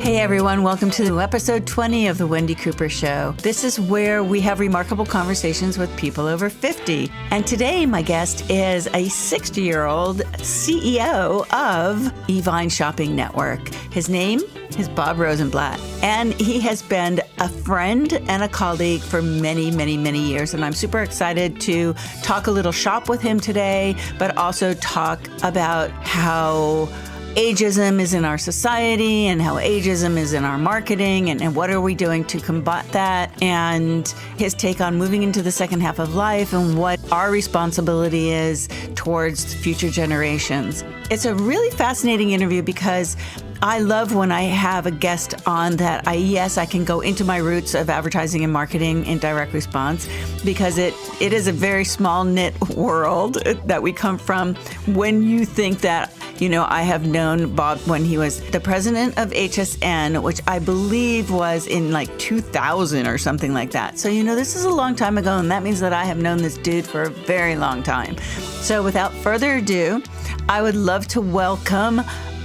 Hey everyone, welcome to episode 20 of The Wendi Cooper Show. This is where we have remarkable conversations with people over 50. And today my guest is a 60-year-old CEO of Evine Shopping Network. His name is Bob Rosenblatt, and he has been a friend and a colleague for many, many, many years. And I'm super excited to talk a little shop with him today, but also talk about how ageism is in our society and how ageism is in our marketing and what are we doing to combat that, and his take on moving into the second half of life and what our responsibility is towards future generations. It's a really fascinating interview because I love when I have a guest on that I can go into my roots of advertising and marketing in direct response, because it is a very small knit world that we come from. When you think that, I have known Bob when he was the president of HSN, which I believe was in like 2000 or something like that. So, this is a long time ago, and that means that I have known this dude for a very long time. So without further ado, I would love to welcome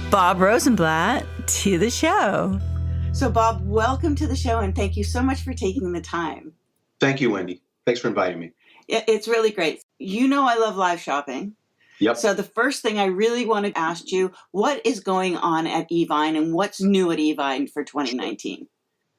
Bob Rosenblatt to the show. So Bob, welcome to the show, and thank you so much for taking the time. Thank you, Wendi. Thanks for inviting me. It's really great. I love live shopping. Yep. So the first thing I really want to ask you, what is going on at Evine and what's new at Evine for 2019?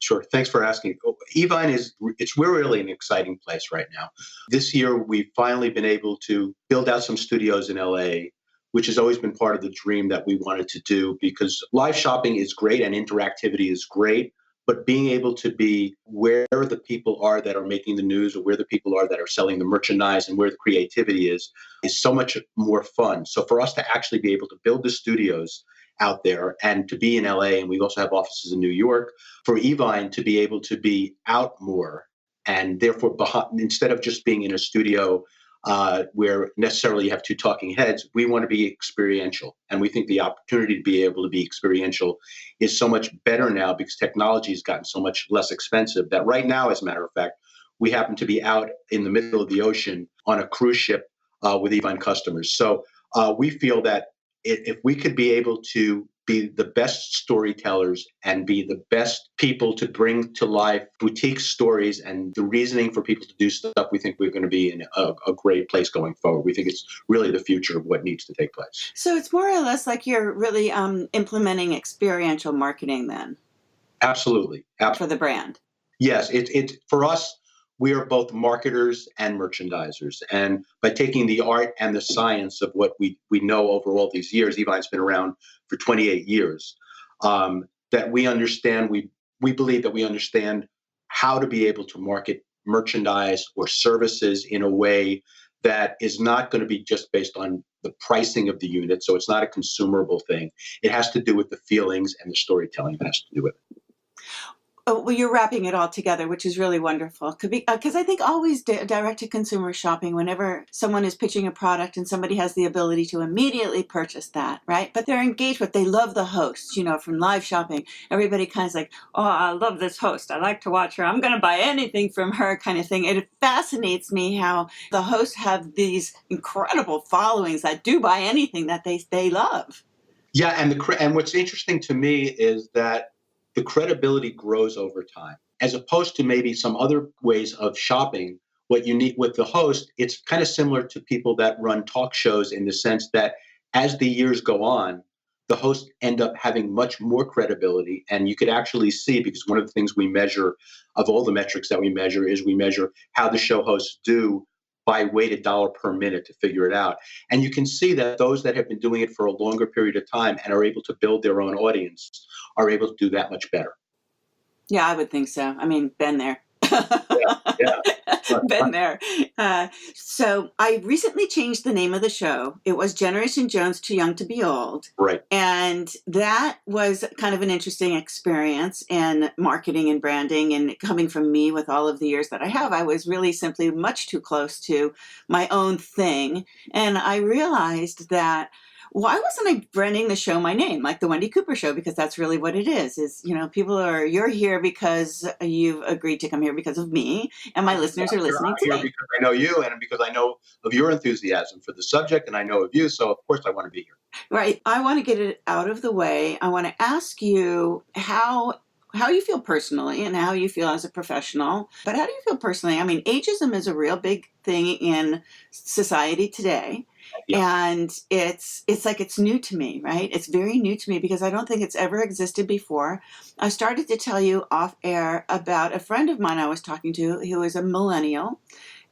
Sure. Thanks for asking. Evine we're really an exciting place right now. This year, we've finally been able to build out some studios in LA, which has always been part of the dream that we wanted to do, because live shopping is great and interactivity is great, but being able to be where the people are that are making the news, or where the people are that are selling the merchandise, and where the creativity is so much more fun. So for us to actually be able to build the studios out there and to be in LA, and we also have offices in New York, for Evine to be able to be out more, and therefore instead of just being in a studio where necessarily you have two talking heads, we want to be experiential. And we think the opportunity to be able to be experiential is so much better now because technology has gotten so much less expensive that right now, as a matter of fact, we happen to be out in the middle of the ocean on a cruise ship with Evine customers. So we feel that if we could be able to be the best storytellers and be the best people to bring to life boutique stories and the reasoning for people to do stuff, we think we're going to be in a great place going forward. We think it's really the future of what needs to take place. So it's more or less like you're really implementing experiential marketing then. Absolutely. For the brand. Yes. It's for us, we are both marketers and merchandisers. And by taking the art and the science of what we know over all these years, Evine's been around for 28 years, that we understand, we believe that we understand how to be able to market merchandise or services in a way that is not going to be just based on the pricing of the unit. So it's not a consumable thing. It has to do with the feelings and the storytelling that has to do with it. Oh, well, you're wrapping it all together, which is really wonderful. Because I think always direct-to-consumer shopping, whenever someone is pitching a product and somebody has the ability to immediately purchase that, right? But they're engaged with, they love the host, from live shopping. Everybody kind of like, oh, I love this host. I like to watch her. I'm going to buy anything from her kind of thing. It fascinates me how the hosts have these incredible followings that do buy anything that they love. Yeah, and what's interesting to me is that the credibility grows over time, as opposed to maybe some other ways of shopping. What you need with the host, it's kind of similar to people that run talk shows in the sense that as the years go on, the hosts end up having much more credibility. And you could actually see, because one of the things we measure of all the metrics that we measure is we measure how the show hosts do by weighted dollar per minute to figure it out. And you can see that those that have been doing it for a longer period of time and are able to build their own audience are able to do that much better. Yeah, I would think so. I mean, been there. Yeah. Been there. So I recently changed the name of the show. It was Generation Jones, Too Young to Be Old. Right. And that was kind of an interesting experience in marketing and branding. And coming from me with all of the years that I have, I was really simply much too close to my own thing. And I realized that why wasn't I branding the show my name, like the Wendi Cooper Show? Because that's really what it is, you're here because you've agreed to come here because of me, and my listeners are listening to I'm me. here because I know you, and because I know of your enthusiasm for the subject, and I know of you, so of course I want to be here. Right. I want to get it out of the way. I want to ask you how you feel personally and how you feel as a professional. But how do you feel personally? I mean, ageism is a real big thing in society today. Yeah. And it's like it's new to me, right? It's very new to me because I don't think it's ever existed before. I started to tell you off air about a friend of mine I was talking to who is a millennial,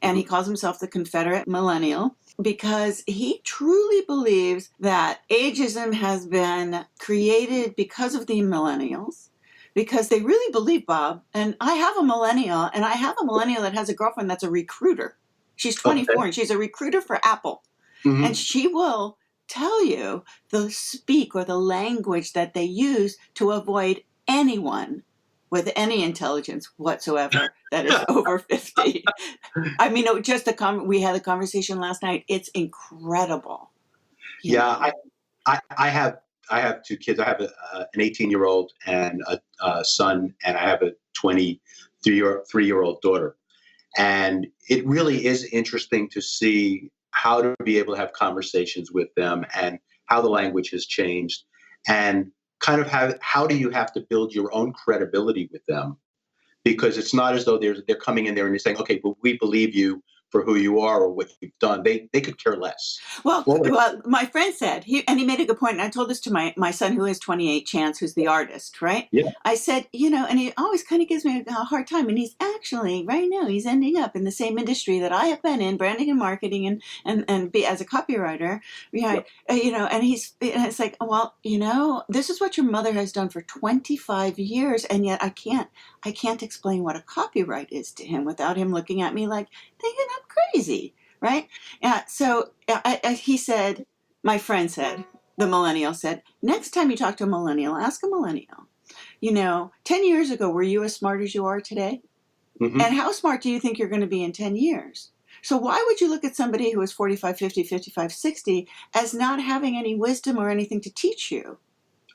and he calls himself the Confederate Millennial, because he truly believes that ageism has been created because of the millennials, because they really believe, Bob, and I have a millennial that has a girlfriend that's a recruiter. She's 24 Okay. and she's a recruiter for Apple. Mm-hmm. And she will tell you the speak or the language that they use to avoid anyone with any intelligence whatsoever that is over 50. I mean, we had a conversation last night. It's incredible. Yeah, I have two kids. I have an 18-year-old and a son, and I have a 23-year-old daughter. And it really is interesting to see how to be able to have conversations with them and how the language has changed, and kind of how do you have to build your own credibility with them, because it's not as though they're coming in there and they're saying, okay, well, we believe you for who you are or what you've done. They could care less. Well, my friend said, he made a good point, and I told this to my son who is 28, Chance, who's the artist, right? Yeah. I said, and he always kind of gives me a hard time, and he's actually, right now, he's ending up in the same industry that I have been in, branding and marketing, and be as a copywriter, right? Yeah. And it's like, well, this is what your mother has done for 25 years, and yet I can't explain what a copyright is to him without him looking at me like, thinking I'm crazy, right? So he said, my friend said, the millennial said, next time you talk to a millennial, ask a millennial, 10 years ago, were you as smart as you are today? Mm-hmm. And how smart do you think you're going to be in 10 years? So why would you look at somebody who is 45, 50, 55, 60 as not having any wisdom or anything to teach you?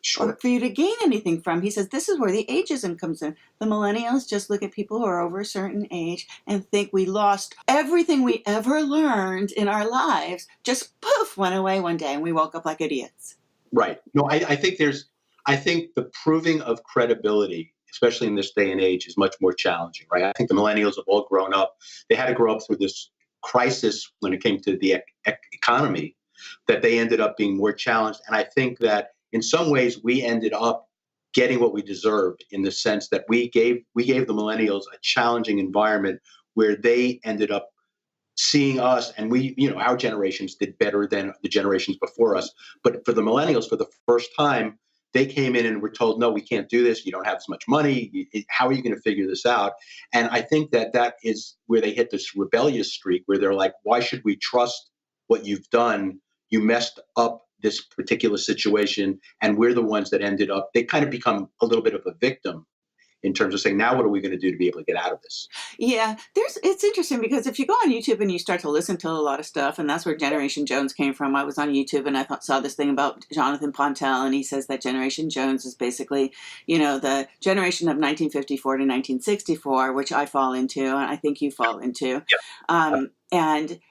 Sure. Or for you to gain anything from? He says this is where the ageism comes in. The millennials just look at people who are over a certain age and think we lost everything we ever learned in our lives. Just poof, went away one day, and we woke up like idiots. Right. No, I think the proving of credibility, especially in this day and age, is much more challenging. Right. I think the millennials have all grown up. They had to grow up through this crisis when it came to the economy, that they ended up being more challenged. And I think that in some ways, we ended up getting what we deserved, in the sense that we gave the millennials a challenging environment where they ended up seeing us, and our generations did better than the generations before us. But for the millennials, for the first time, they came in and were told, no, we can't do this. You don't have as much money. How are you going to figure this out? And I think that is where they hit this rebellious streak where they're like, why should we trust what you've done? You messed up this particular situation, and we're the ones that ended up, they kind of become a little bit of a victim in terms of saying, now what are we going to do to be able to get out of this? Yeah, it's interesting because if you go on YouTube and you start to listen to a lot of stuff, and that's where Generation Jones came from. I was on YouTube and I saw this thing about Jonathan Pontel, and he says that Generation Jones is basically, the generation of 1954 to 1964, which I fall into, and I think you fall into. Yep.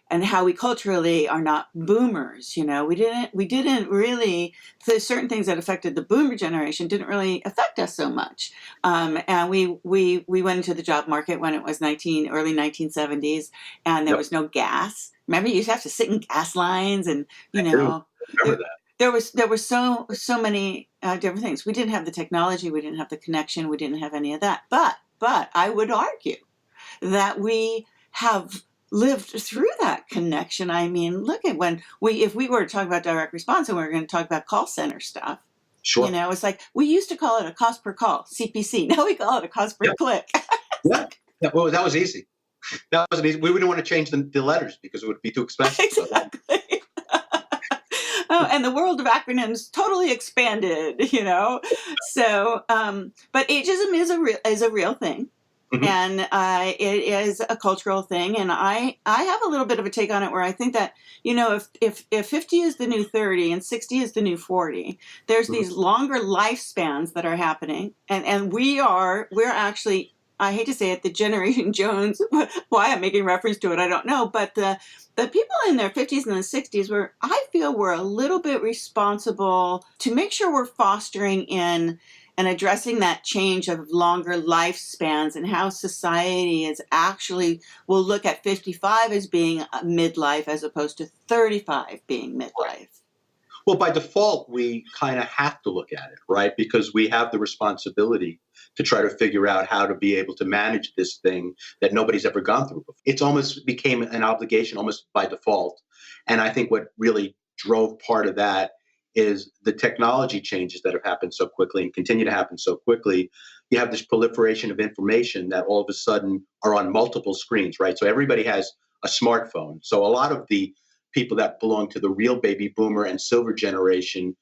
And how we culturally are not boomers. We didn't really, there's certain things that affected the boomer generation didn't really affect us so much. And we went into the job market when it was early 1970s, and there was no gas. Remember, you used to have to sit in gas lines, and remember that. There were so many different things. We didn't have the technology, we didn't have the connection, we didn't have any of that. But I would argue that we have lived through that connection. I mean, look at if we were to talk about direct response and we were going to talk about call center stuff. Sure. It's like we used to call it a cost per call, CPC. Now we call it a cost per click. Yeah. Well, that was easy. We wouldn't want to change the letters because it would be too expensive. Exactly. And the world of acronyms totally expanded, So, but ageism is a real thing. Mhm. And it is a cultural thing. And I have a little bit of a take on it where I think that, if 50 is the new 30 and 60 is the new 40, there's Mhm. these longer lifespans that are happening. And we're actually, I hate to say it, the Generation Jones, why I'm making reference to it, I don't know. But the people in their 50s and the 60s I feel we're a little bit responsible to make sure we're fostering in and addressing that change of longer lifespans and how society is actually will look at 55 as being a midlife as opposed to 35 being midlife. Well, by default, we kind of have to look at it, right? Because we have the responsibility to try to figure out how to be able to manage this thing that nobody's ever gone through before. It's almost became an obligation almost by default. And I think what really drove part of that is the technology changes that have happened so quickly and continue to happen so quickly. You have this proliferation of information that all of a sudden are on multiple screens, right? So everybody has a smartphone. So a lot of the people that belong to the real baby boomer and silver generation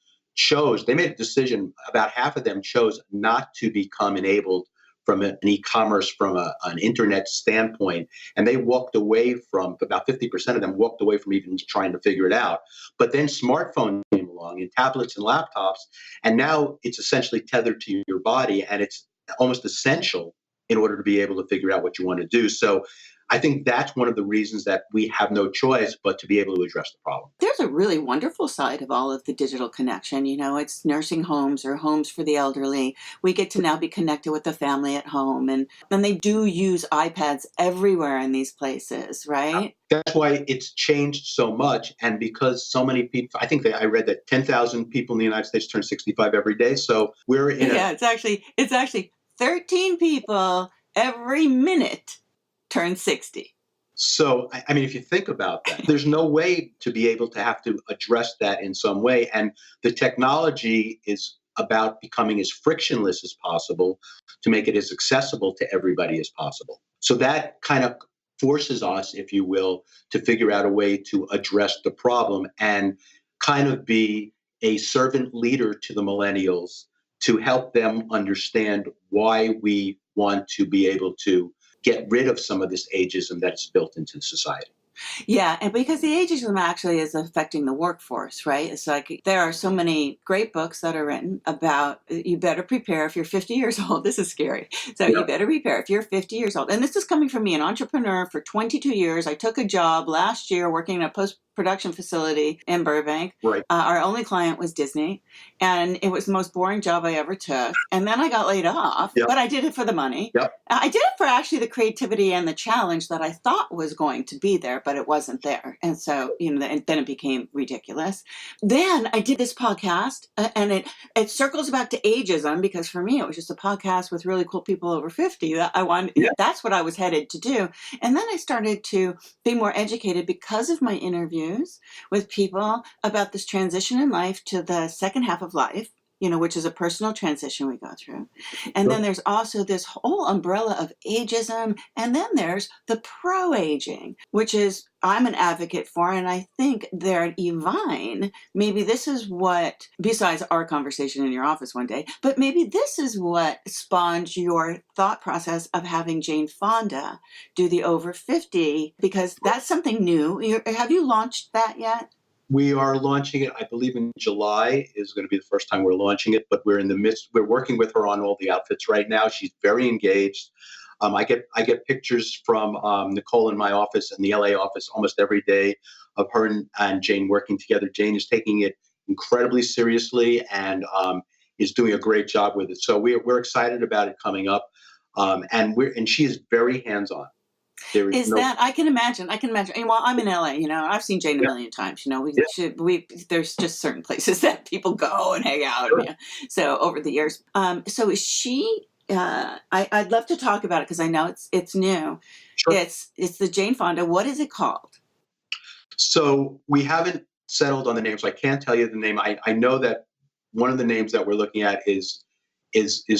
they made a decision, about half of them chose not to become enabled from an e-commerce, from an internet standpoint. And they walked away from, about 50% of them walked away from even trying to figure it out. But then smartphones came along and tablets and laptops, and now it's essentially tethered to your body, and it's almost essential in order to be able to figure out what you want to do. So I think that's one of the reasons that we have no choice but to be able to address the problem. There's a really wonderful side of all of the digital connection. It's nursing homes or homes for the elderly. We get to now be connected with the family at home. And then they do use iPads everywhere in these places, right? That's why it's changed so much. And because so many people, I think that I read that 10,000 people in the United States turn 65 every day. So we're in Yeah, it's actually 13 people every minute turn 60. So, I mean, if you think about that, there's no way to be able to have to address that in some way. And the technology is about becoming as frictionless as possible to make it as accessible to everybody as possible. So that kind of forces us, if you will, to figure out a way to address the problem and kind of be a servant leader to the millennials to help them understand why we want to be able to get rid of some of this ageism that's built into society. Yeah, and because the ageism actually is affecting the workforce, right? It's like there are so many great books that are written about you better prepare if you're 50 years old. This is scary. So Yeah. you better prepare if you're 50 years old. And this is coming from me, an entrepreneur for 22 years. I took a job last year working in a post-production facility in Burbank. Right. Our only client was Disney, and it was the most boring job I ever took. And then I got laid off, Yep. but I did it for the money. Yep. I did it for actually the creativity and the challenge that I thought was going to be there, but it wasn't there. And so, and then it became ridiculous. Then I did this podcast, and it circles back to ageism, because for me, it was just a podcast with really cool people over 50 that I wanted. Yeah. That's what I was headed to do. And then I started to be more educated because of my interviews with people about this transition in life to the second half of life, which is a personal transition we go through. And then there's also this whole umbrella of ageism. And then there's the pro-aging, which is I'm an advocate for. And I think there at Evine, maybe this is what, besides our conversation in your office one day, but maybe this is what spawned your thought process of having Jane Fonda do the over 50, because that's something new. Have you launched that yet? We are launching it, I believe, in July is going to be the first time we're launching it, but we're in the midst. We're working with her on all the outfits right now. She's very engaged. I get pictures from Nicole in my office and the LA office almost every day of her and Jane working together. Jane is taking it incredibly seriously and is doing a great job with it. So we're excited about it coming up, and she is very hands-on. That I can imagine. Well, I'm in LA, I've seen Jane a million times, there's just certain places that people go and hang out. Sure. So over the years, so is she, I'd love to talk about it because I know it's new. Sure. It's the Jane Fonda. What is it called? So we haven't settled on the name, so I can't tell you the name. I know that one of the names that we're looking at is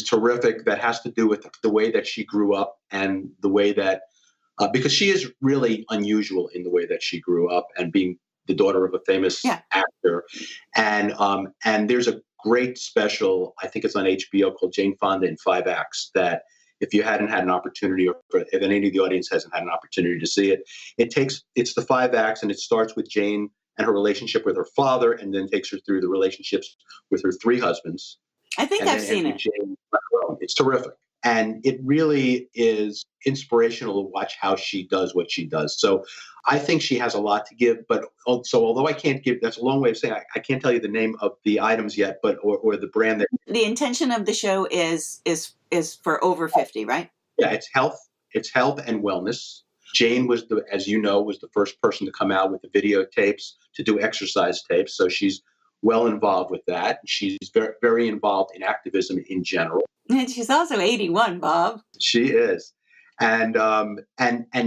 terrific. That has to do with the way that she grew up and the way that, because she is really unusual in the way that she grew up and being the daughter of a famous actor. And there's a great special, I think it's on HBO, called Jane Fonda in 5 Acts, that if you hadn't had an opportunity, or if any of the audience hasn't had an opportunity to see it, it's the 5 acts, and it starts with Jane and her relationship with her father, and then takes her through the relationships with her 3 husbands. I think And I've then seen ends it. with Jane on her own. It's terrific. And it really is inspirational to watch how she does what she does. So I think she has a lot to give. But also, although I can't give, that's a long way of saying I can't tell you the name of the items yet, but or the brand that. The intention of the show is for over 50, right? Yeah, it's health. It's health and wellness. Jane was as you know, was the first person to come out with the videotapes to do exercise tapes. So she's well involved with that. She's very, very involved in activism in general. And she's also 81, Bob. She is. And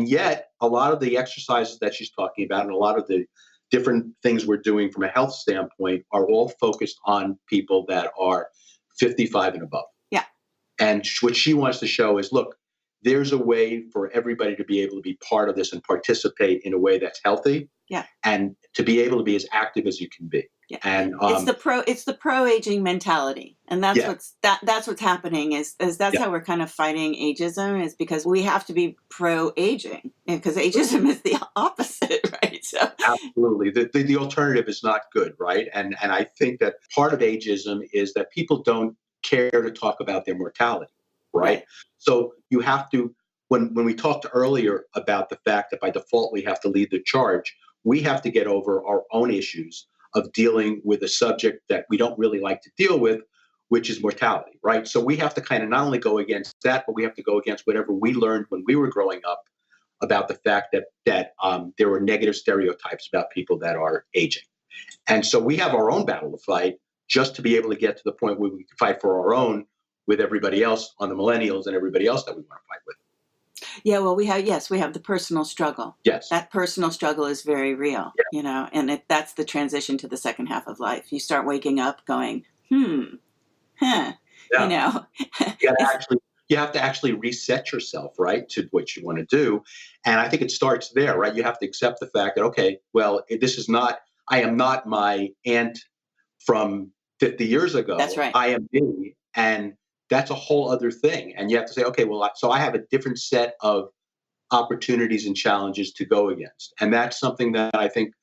yet a lot of the exercises that she's talking about and a lot of the different things we're doing from a health standpoint are all focused on people that are 55 and above. Yeah. And what she wants to show is, look, there's a way for everybody to be able to be part of this and participate in a way that's healthy. Yeah. And to be able to be as active as you can be. Yeah. And it's the pro aging mentality, and that's what's happening is that's how we're kind of fighting ageism, is because we have to be pro aging, because ageism is the opposite, right? So absolutely, the alternative is not good, right? And I think that part of ageism is that people don't care to talk about their mortality, right? So you have to, when we talked earlier about the fact that by default we have to lead the charge, we have to get over our own issues of dealing with a subject that we don't really like to deal with, which is mortality, right? So we have to kind of not only go against that, but we have to go against whatever we learned when we were growing up about the fact that there were negative stereotypes about people that are aging. And so we have our own battle to fight just to be able to get to the point where we can fight for our own with everybody else on the millennials and everybody else that we want to fight with. Yeah, well, we have the personal struggle. Yes. That personal struggle is very real, and that's the transition to the second half of life. You start waking up going, Yeah. You have to actually reset yourself, right, to what you want to do. And I think it starts there, right? You have to accept the fact that, okay, well, I am not my aunt from 50 years ago. That's right. I am me. And that's a whole other thing. And you have to say, okay, well, so I have a different set of opportunities and challenges to go against. And that's something that I think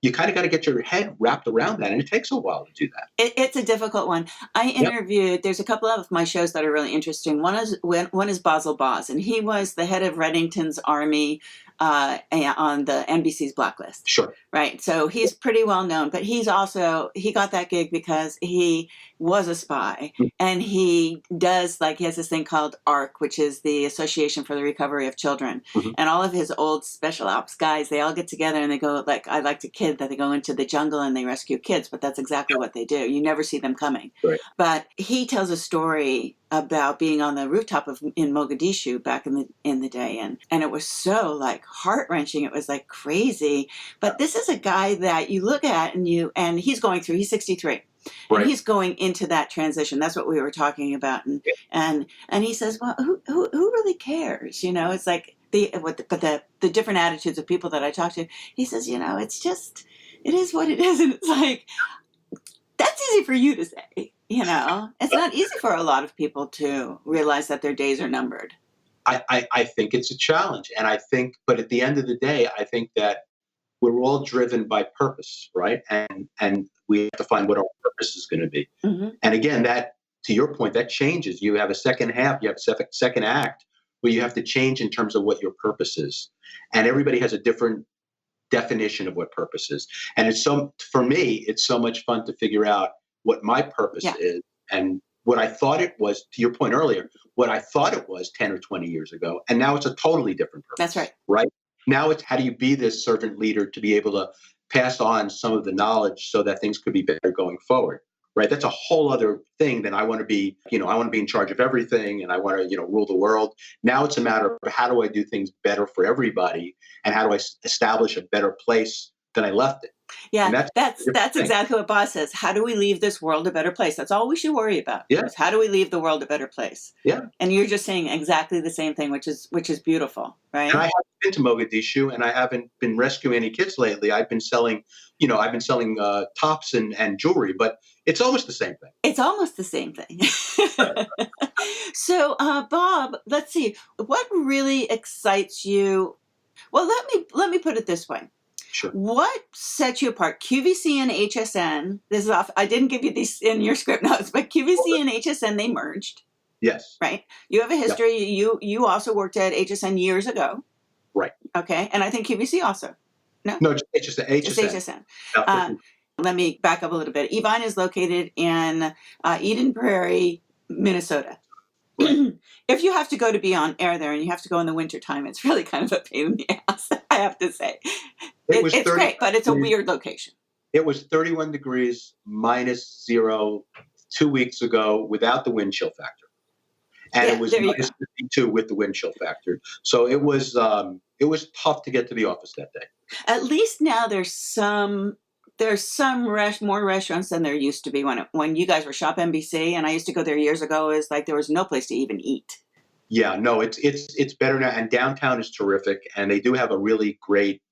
you kind of got to get your head wrapped around that. And it takes a while to do that. It's a difficult one. I interviewed, there's a couple of my shows that are really interesting. One is Basil Boz, and he was the head of Reddington's army on the NBC's Blacklist. Sure. Right. So he's pretty well known, but he got that gig because he was a spy, and he has this thing called ARC, which is the Association for the Recovery of Children. And all of his old special ops guys, they all get together and they go, I liked a kid that they go into the jungle and they rescue kids, but that's exactly what they do. You never see them coming. Right. But he tells a story about being on the rooftop in Mogadishu back in the day, and it was so heart-wrenching. It was crazy. But this is a guy that you look at and he's going through, he's 63. Right. And he's going into that transition. That's what we were talking about. And he says, well, who really cares? It's like the different attitudes of people that I talk to. He says, it is what it is. And it's like, that's easy for you to say, It's not easy for a lot of people to realize that their days are numbered. I think it's a challenge. But at the end of the day, I think that we're all driven by purpose, right? And we have to find what our purpose is going to be. And again, that, to your point, that changes. You have a second half, you have a second act where you have to change in terms of what your purpose is. And everybody has a different definition of what purpose is. And for me, it's so much fun to figure out what my purpose is, and what I thought it was, to your point earlier, what I thought it was 10 or 20 years ago. And now it's a totally different purpose. That's right. Right? Now it's how do you be this servant leader to be able to pass on some of the knowledge so that things could be better going forward, right? That's a whole other thing than I want to be, I want to be in charge of everything and I want to, rule the world. Now it's a matter of how do I do things better for everybody, and how do I establish a better place than I left it? Yeah, And that's a different that's thing. exactly what Boz says. How do we leave this world a better place? That's all we should worry about. Yeah, Is how do we leave the world a better place? yeah. And you're just saying exactly the same thing, which is beautiful, And I right? haven't been to Mogadishu, and I haven't been rescuing any kids lately. I've been selling, tops and jewelry, but it's almost the same thing. It's almost the same thing. So, Bob, let's see. What really excites you? Well, let me put it this way. Sure. What sets you apart? QVC and HSN. This is off. I didn't give you these in your script notes, but QVC and HSN, they merged, Yes. right? You have a Yep. history. You also worked at HSN years ago. Right. Okay, and I think QVC also. No, No, it's just just HSN. HSN. About Uh, 50. let me back up a little bit. Evine is located in Eden Prairie, Minnesota. Right. If you have to go to be on air there and you have to go in the wintertime, it's really kind of a pain in the ass, I have to say. It was It's 30 great, but it's a weird location. It was 31 degrees minus 0 2 weeks ago without the wind chill factor. And Yeah, it was there you minus go. 52 with the wind chill factor. So it was tough to get to the office that day. At least now there's more restaurants than there used to be when you guys were Shop NBC, and I used to go there years ago. Is like there was no place to even eat. Yeah, no, it's better now, and downtown is terrific, and they do have a really great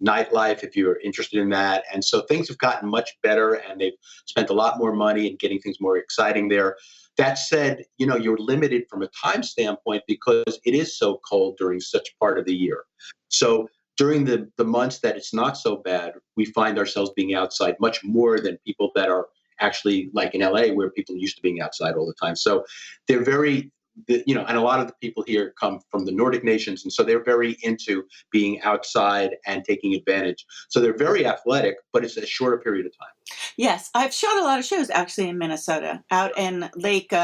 nightlife if you're interested in that. And so things have gotten much better, and they've spent a lot more money in getting things more exciting there. That said, you're limited from a time standpoint because it is so cold during such part of the year. So during the months that it's not so bad, we find ourselves being outside much more than people that are actually like in LA, where people used to being outside all the time. So they're and a lot of the people here come from the Nordic nations, and so they're very into being outside and taking advantage. So they're very athletic, but it's a shorter period of time. Yes, I've shot a lot of shows actually in Minnesota, out in Lake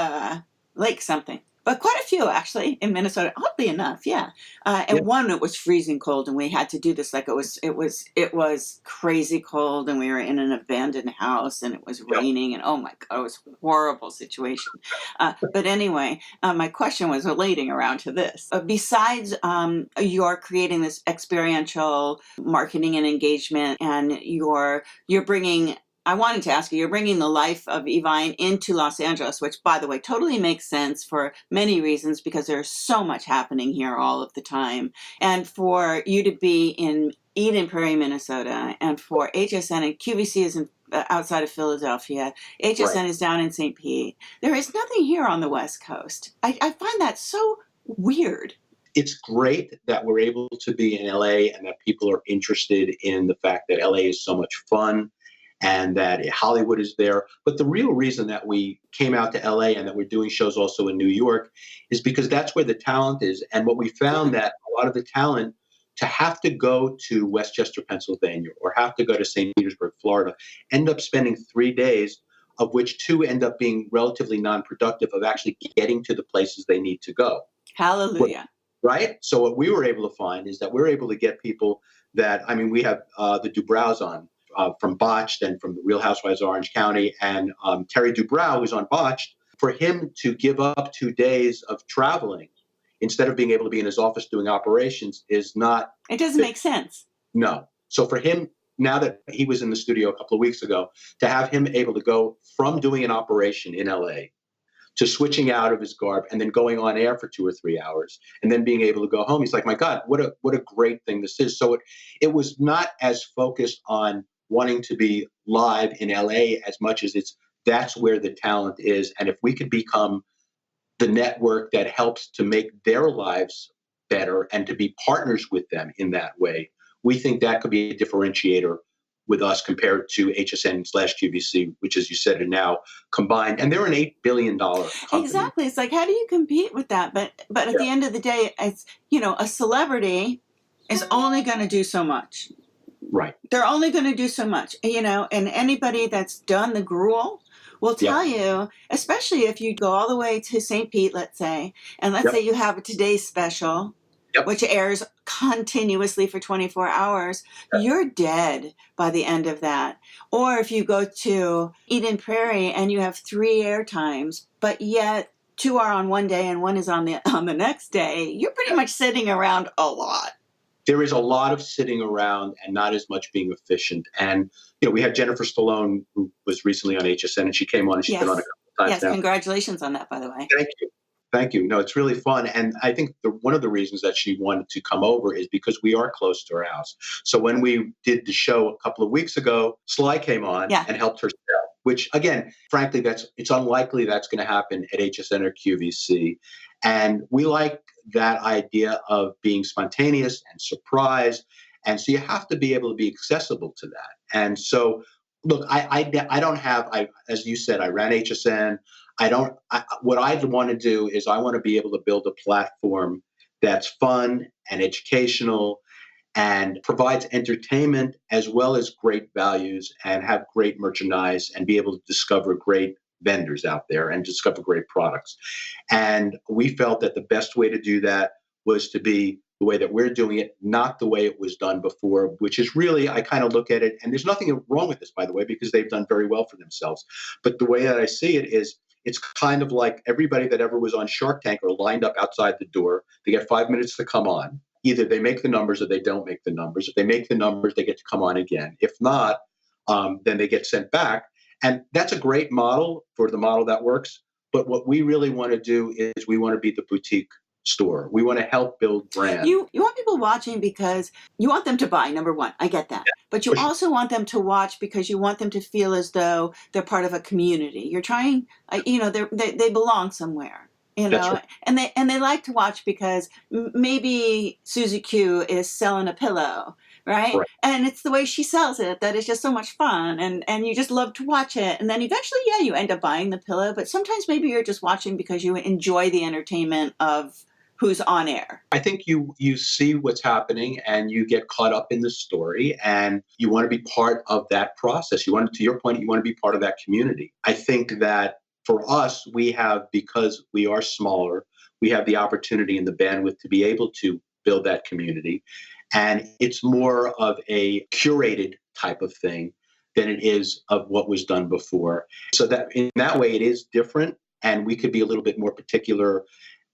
something, but quite a few actually in Minnesota. Oddly enough, yeah. Yeah, And one, it was freezing cold, and we had to do this like it was crazy cold, and we were in an abandoned house, and it was yeah. raining, and oh my god, it was a horrible situation. But anyway, my question was relating around to this. Besides, you're creating this experiential marketing and engagement, and you're bringing. I wanted to ask you, you're bringing the life of Evine into Los Angeles, which, by the way, totally makes sense for many reasons because there's so much happening here all of the time. And for you to be in Eden Prairie, Minnesota, and for HSN and QVC is outside of Philadelphia, HSN Right. is down in St. Pete. There is nothing here on the West Coast. I find that so weird. It's great that we're able to be in LA and that people are interested in the fact that LA is so much fun and that Hollywood is there. But the real reason that we came out to LA and that we're doing shows also in New York is because that's where the talent is. And what we found that a lot of the talent to have to go to Westchester, Pennsylvania, or have to go to St. Petersburg, Florida, end up spending 3 days, of which 2 end up being relatively non-productive of actually getting to the places they need to go. Hallelujah. Right? So what we were able to find is that we're able to get people we have the Dubrows on from Botched and from the Real Housewives of Orange County, and Terry Dubrow, who's on Botched, for him to give up 2 days of traveling instead of being able to be in his office doing operations is not. It doesn't make sense. No. So for him, now that he was in the studio a couple of weeks ago, to have him able to go from doing an operation in LA to switching out of his garb and then going on air for 2 or 3 hours and then being able to go home. He's like, my God, what a great thing this is. So it was not as focused on wanting to be live in LA as much as that's where the talent is. And if we could become the network that helps to make their lives better and to be partners with them in that way, we think that could be a differentiator with us compared to HSN/QVC, which, as you said, are now combined, and they're an $8 billion company. Exactly. It's like, how do you compete with that? But at the end of the day, it's, a celebrity is only going to do so much. Right. They're only going to do so much, and anybody that's done the gruel will tell you, especially if you go all the way to St. Pete, let's say, and let's say you have a Today's Special, which airs continuously for 24 hours, you're dead by the end of that. Or if you go to Eden Prairie and you have 3 air times, but yet 2 are on one day and 1 is on the next day, you're pretty much sitting around a lot. there is a lot of sitting around and not as much being efficient. And, we had Jennifer Stallone, who was recently on HSN, and she came on and she's been on a couple of times Yes, now. congratulations on that, by the way. Thank you. Thank you. No, it's really fun. And I think one of the reasons that she wanted to come over is because we are close to her house. So when we did the show a couple of weeks ago, Sly came on and helped her sell, which again, frankly, it's unlikely that's going to happen at HSN or QVC. And we like that idea of being spontaneous and surprised. And so you have to be able to be accessible to that. And so, look, I don't have, as you said, I ran HSN. What I want to do is I want to be able to build a platform that's fun and educational and provides entertainment as well as great values and have great merchandise and be able to discover great vendors out there and discover great products. And we felt that the best way to do that was to be the way that we're doing it, not the way it was done before, which is really, I kind of look at it, and there's nothing wrong with this, by the way, because they've done very well for themselves. But the way that I see it is, it's kind of like everybody that ever was on Shark Tank are lined up outside the door. They get 5 minutes to come on. Either they make the numbers or they don't make the numbers. If they make the numbers, they get to come on again. If not, then they get sent back. And that's a great model for the model that works. But what we really want to do is we want to be the boutique store. We want to help build brands. You want people watching because you want them to buy, number one. I get that. But you also want them to watch because you want them to feel as though they're part of a community. You're trying, they belong somewhere. Right. And they like to watch because maybe Susie Q is selling a pillow, right? And it's the way she sells it that is just so much fun, and you just love to watch it. And then eventually, you end up buying the pillow, but sometimes maybe you're just watching because you enjoy the entertainment of who's on air. I think you see what's happening and you get caught up in the story and you want to be part of that process. To your point, you want to be part of that community. I think that for us, because we are smaller, we have the opportunity and the bandwidth to be able to build that community. And it's more of a curated type of thing than it is of what was done before. So that in that way, it is different, and we could be a little bit more particular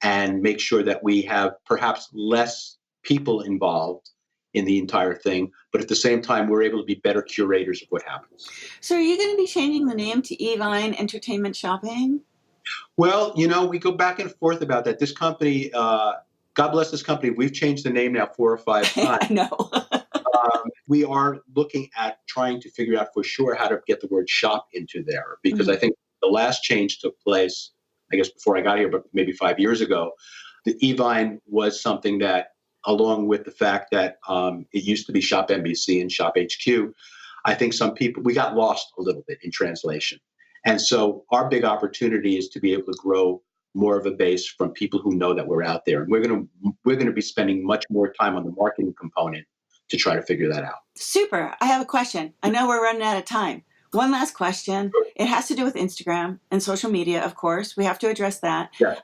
and make sure that we have perhaps less people involved in the entire thing, but at the same time, we're able to be better curators of what happens. So are you going to be changing the name to Evine Entertainment Shopping? Well, we go back and forth about that. This company, God bless this company, we've changed the name now 4 or 5 times. I know. We are looking at trying to figure out for sure how to get the word shop into there, because I think the last change took place, I guess before I got here, but maybe 5 years ago. The Evine was something that, along with the fact that it used to be Shop NBC and Shop HQ, I think some people, we got lost a little bit in translation. And so our big opportunity is to be able to grow more of a base from people who know that we're out there. And we're going to be spending much more time on the marketing component to try to figure that out. Super. I have a question. I know we're running out of time. One last question. It has to do with Instagram and social media, of course. We have to address that. Yeah.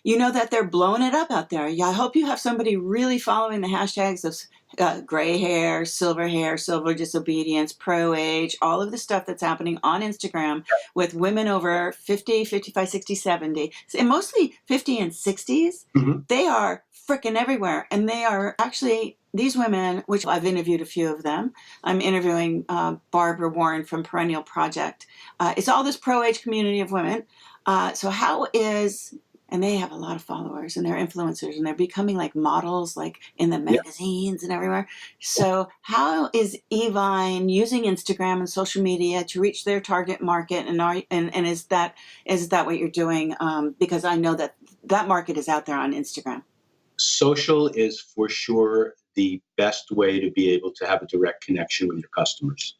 You know that they're blowing it up out there. Yeah, I hope you have somebody really following the hashtags of gray hair, silver disobedience, pro-age, all of the stuff that's happening on Instagram with women over 50, 55, 60, 70, and mostly 50 and 60s. Mm-hmm. They are freaking everywhere. And they are actually, these women, which I've interviewed a few of them. I'm interviewing Barbara Warren from Perennial Project. It's all this pro-age community of women. So how is... And they have a lot of followers and they're influencers and they're becoming like models, like in the magazines and everywhere. So how is Evine using Instagram and social media to reach their target market? And is that what you're doing? Because I know that market is out there on Instagram. Social is for sure the best way to be able to have a direct connection with your customers.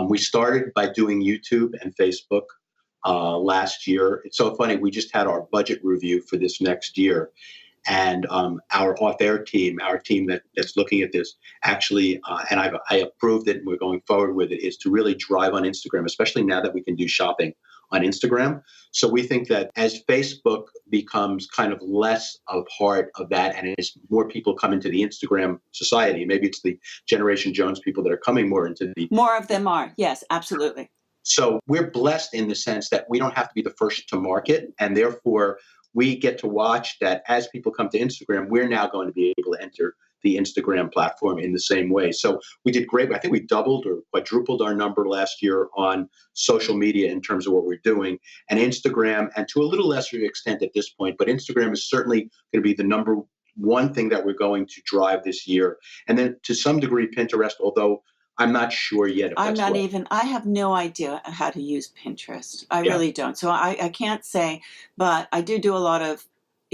We started by doing YouTube and Facebook. Last year. It's so funny. We just had our budget review for this next year. And our off-air team, our team that's looking at this, actually, and I approved it and we're going forward with it, is to really drive on Instagram, especially now that we can do shopping on Instagram. So we think that as Facebook becomes kind of less a part of that and as more people come into the Instagram society, maybe it's the Generation Jones people that are coming more into the... More of them are. Yes, absolutely. So we're blessed in the sense that we don't have to be the first to market, and therefore we get to watch that as people come to Instagram, we're now going to be able to enter the Instagram platform in the same way. So we did great. I think we doubled or quadrupled our number last year on social media in terms of what we're doing. And Instagram, and to a little lesser extent at this point, but Instagram is certainly going to be the number one thing that we're going to drive this year. And then to some degree, Pinterest, although I'm not sure yet if I'm that's not right. even, I have no idea how to use Pinterest. I Yeah. really don't. So I can't say, but I do a lot of,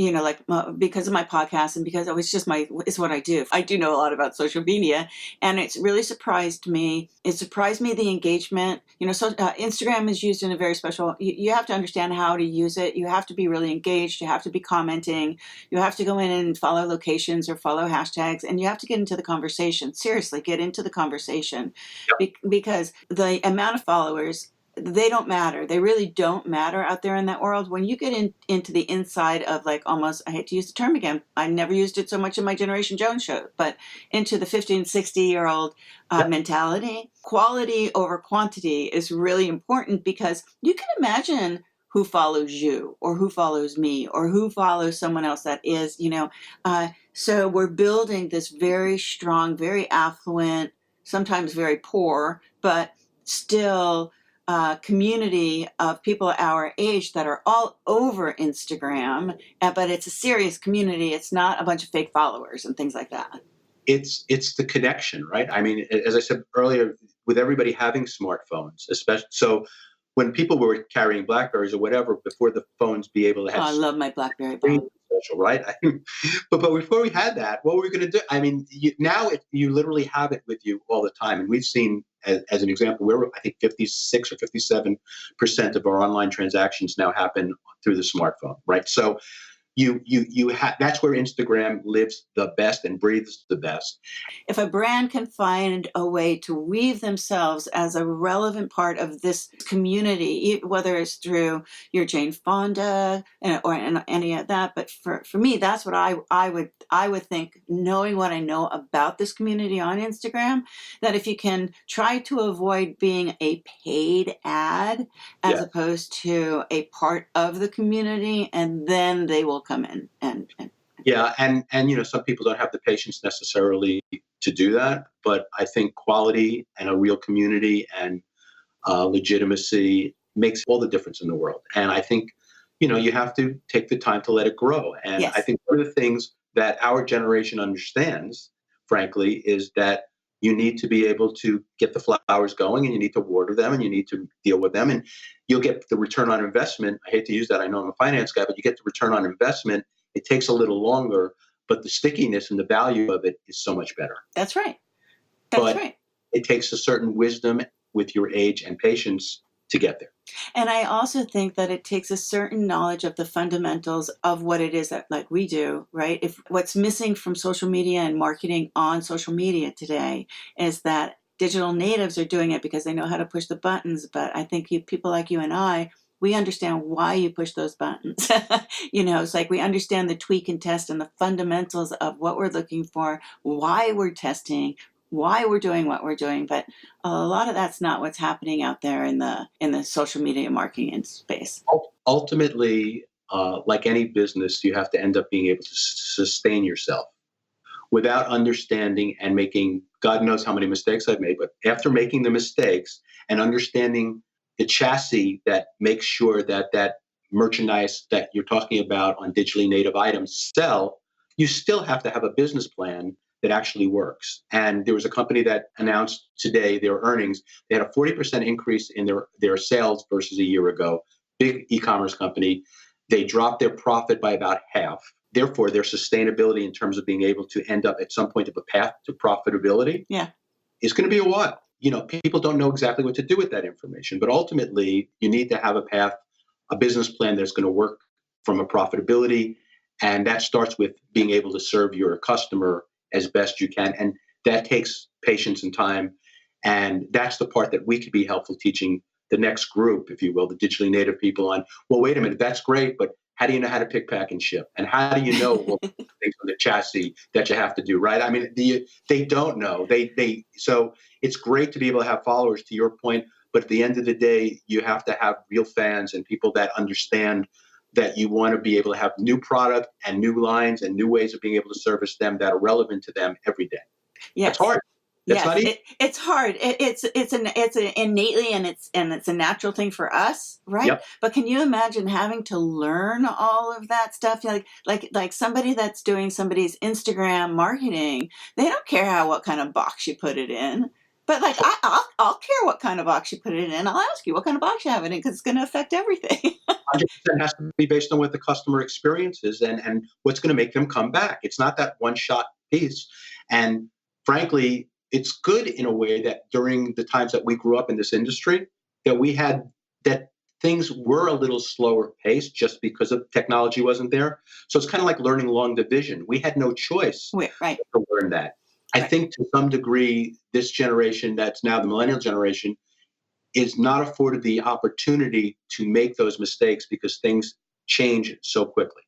like because of my podcast and because it's just it's what I do. I do know a lot about social media, and it's really surprised me. It surprised me the engagement. So Instagram is used in a very special, you have to understand how to use it. You have to be really engaged. You have to be commenting. You have to go in and follow locations or follow hashtags, and you have to get into the conversation. Seriously, get into the conversation. Because the amount of followers, they don't matter. They really don't matter out there in that world. When you get into the inside of, like, almost, I hate to use the term again, I never used it so much in my Generation Jones show, but into the 50 and 60-year-old mentality, quality over quantity is really important, because you can imagine who follows you or who follows me or who follows someone else that is, so we're building this very strong, very affluent, sometimes very poor, but still community of people our age that are all over Instagram, but it's a serious community. It's not a bunch of fake followers and things like that. It's the connection, right? I mean, as I said earlier, with everybody having smartphones, especially so when people were carrying Blackberries or whatever before the phones be able to have I love my Blackberry, screen Bob. social, right? But before we had that, what were we going to do? I mean, you literally have it with you all the time, and we've seen as an example, we're I think 56 or 57% of our online transactions now happen through the smartphone, right? So that's where Instagram lives the best and breathes the best. If a brand can find a way to weave themselves as a relevant part of this community, whether it's through your Jane Fonda or any of that, but for me, that's what I would think, knowing what I know about this community on Instagram, that if you can try to avoid being a paid ad as opposed to a part of the community, and then they will come in and yeah, and some people don't have the patience necessarily to do that, but I think quality and a real community and legitimacy makes all the difference in the world. And I think you have to take the time to let it grow. And I think one of the things that our generation understands, frankly, is that you need to be able to get the flowers going, and you need to water them, and you need to deal with them, and you'll get the return on investment. I hate to use that. I know I'm a finance guy, but you get the return on investment. It takes a little longer, but the stickiness and the value of it is so much better. That's right. It takes a certain wisdom with your age and patience to get there. And I also think that it takes a certain knowledge of the fundamentals of what it is that, like, we do, right? If what's missing from social media and marketing on social media today is that digital natives are doing it because they know how to push the buttons. But I think people like you and I, we understand why you push those buttons. It's like we understand the tweak and test and the fundamentals of what we're looking for, why we're testing, why we're doing what we're doing. But a lot of that's not what's happening out there in the social media marketing space. Ultimately, like any business, you have to end up being able to sustain yourself without understanding and making, God knows how many mistakes I've made, but after making the mistakes and understanding the chassis that makes sure that merchandise that you're talking about on digitally native items sell, you still have to have a business plan that actually works. And there was a company that announced today their earnings. They had a 40% increase in their sales versus a year ago. Big e-commerce company. They dropped their profit by about half. Therefore, their sustainability in terms of being able to end up at some point of a path to profitability is going to be a while. People don't know exactly what to do with that information, but ultimately you need to have a path, a business plan that's going to work from a profitability. And that starts with being able to serve your customer as best you can. And that takes patience and time. And that's the part that we could be helpful teaching the next group, if you will, the digitally native people on, well, wait a minute, that's great, but how do you know how to pick, pack, and ship? And how do you know what things on the chassis that you have to do, right? I mean, they don't know. So it's great to be able to have followers, to your point, but at the end of the day, you have to have real fans and people that understand that you want to be able to have new product and new lines and new ways of being able to service them that are relevant to them every day. Yes. That's hard. That's not easy. It's hard. It's an innately and it's a natural thing for us, right? Yep. But can you imagine having to learn all of that stuff? Like somebody that's doing somebody's Instagram marketing, they don't care what kind of box you put it in. But like I'll care what kind of box you put it in. I'll ask you what kind of box you have it in because it's going to affect everything. 100% has to be based on what the customer experience is and what's going to make them come back. It's not that one-shot piece. And frankly, it's good in a way that during the times that we grew up in this industry, that things were a little slower paced just because of technology wasn't there. So it's kind of like learning long division. We had no choice Right. to learn that. I think to some degree, this generation that's now the millennial generation is not afforded the opportunity to make those mistakes because things change so quickly.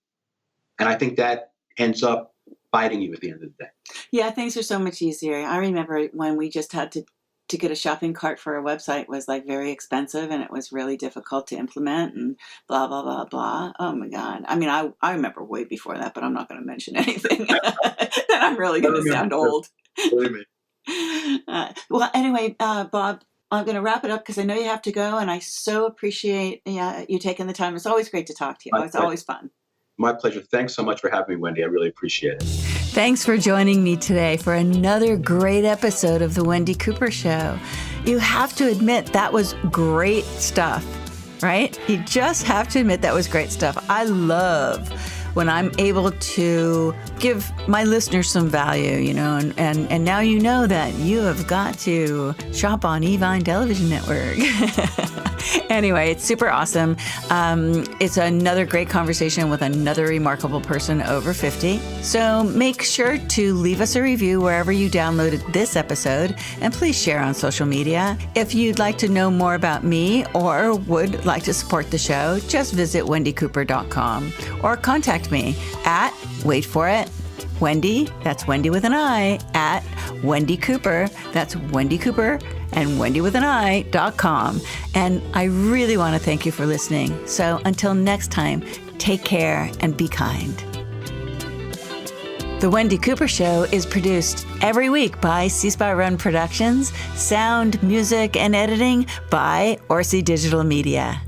And I think that ends up biting you at the end of the day. Yeah, things are so much easier. I remember when we just had to get a shopping cart for a website was like very expensive and it was really difficult to implement and blah, blah, blah, blah. Oh my God. I mean, I remember way before that, but I'm not going to mention anything. Then I'm really going to sound old. Well, anyway, Bob, I'm going to wrap it up because I know you have to go and I so appreciate you taking the time. It's always great to talk to you. It's always fun. My pleasure. Thanks so much for having me, Wendi. I really appreciate it. Thanks for joining me today for another great episode of The Wendi Cooper Show. You have to admit that was great stuff, right? You just have to admit that was great stuff. I love when I'm able to give my listeners some value, and now you know that you have got to shop on Evine Television Network. Anyway, it's super awesome. It's another great conversation with another remarkable person over 50. So make sure to leave us a review wherever you downloaded this episode, and please share on social media. If you'd like to know more about me or would like to support the show, just visit wendycooper.com or contact me at, wait for it, Wendi, that's Wendi with an I, at Wendi Cooper, that's Wendi Cooper, and wendywithan.com. And I really want to thank you for listening. So until next time, take care and be kind. The Wendi Cooper Show is produced every week by C-Spot Run Productions, sound, music, and editing by Orsi Digital Media.